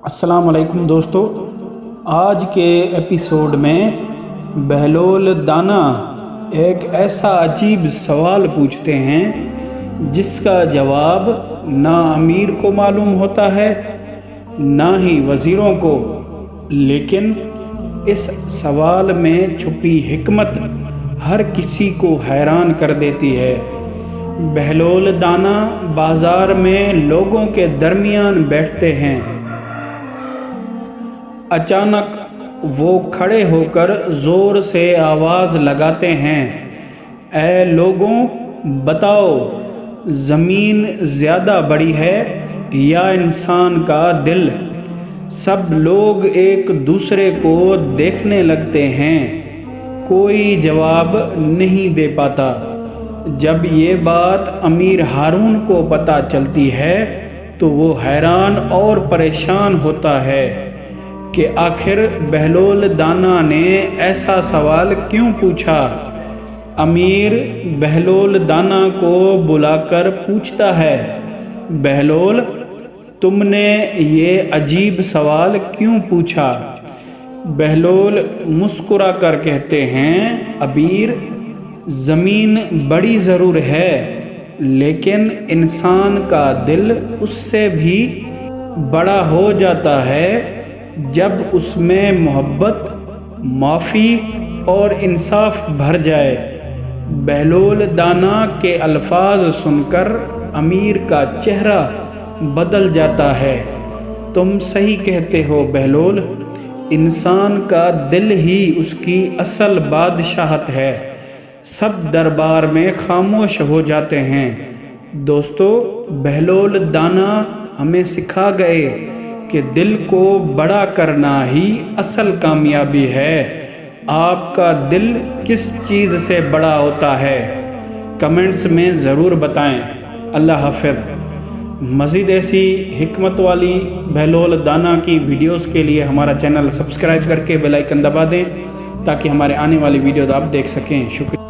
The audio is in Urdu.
السلام علیکم دوستو، آج کے ایپیسوڈ میں بہلول دانا ایک ایسا عجیب سوال پوچھتے ہیں جس کا جواب نہ امیر کو معلوم ہوتا ہے نہ ہی وزیروں کو، لیکن اس سوال میں چھپی حکمت ہر کسی کو حیران کر دیتی ہے۔ بہلول دانا بازار میں لوگوں کے درمیان بیٹھتے ہیں۔ اچانک وہ کھڑے ہو کر زور سے آواز لگاتے ہیں، اے لوگوں، بتاؤ زمین زیادہ بڑی ہے یا انسان کا دل؟ سب لوگ ایک دوسرے کو دیکھنے لگتے ہیں، کوئی جواب نہیں دے پاتا۔ جب یہ بات امیر ہارون کو پتہ چلتی ہے تو وہ حیران اور پریشان ہوتا ہے کہ آخر بہلول دانا نے ایسا سوال کیوں پوچھا۔ امیر بہلول دانا کو بلا کر پوچھتا ہے، بہلول، تم نے یہ عجیب سوال کیوں پوچھا؟ بہلول مسکرا کر کہتے ہیں، امیر، زمین بڑی ضرور ہے لیکن انسان کا دل اس سے بھی بڑا ہو جاتا ہے جب اس میں محبت، معافی اور انصاف بھر جائے۔ بہلول دانا کے الفاظ سن کر امیر کا چہرہ بدل جاتا ہے۔ تم صحیح کہتے ہو بہلول، انسان کا دل ہی اس کی اصل بادشاہت ہے۔ سب دربار میں خاموش ہو جاتے ہیں۔ دوستو، بہلول دانا ہمیں سکھا گئے کہ دل کو بڑا کرنا ہی اصل کامیابی ہے۔ آپ کا دل کس چیز سے بڑا ہوتا ہے؟ کمنٹس میں ضرور بتائیں۔ اللہ حافظ۔ مزید ایسی حکمت والی بہلول دانا کی ویڈیوز کے لیے ہمارا چینل سبسکرائب کر کے بیل آئیکن دبا دیں تاکہ ہمارے آنے والی ویڈیوز آپ دیکھ سکیں۔ شکریہ۔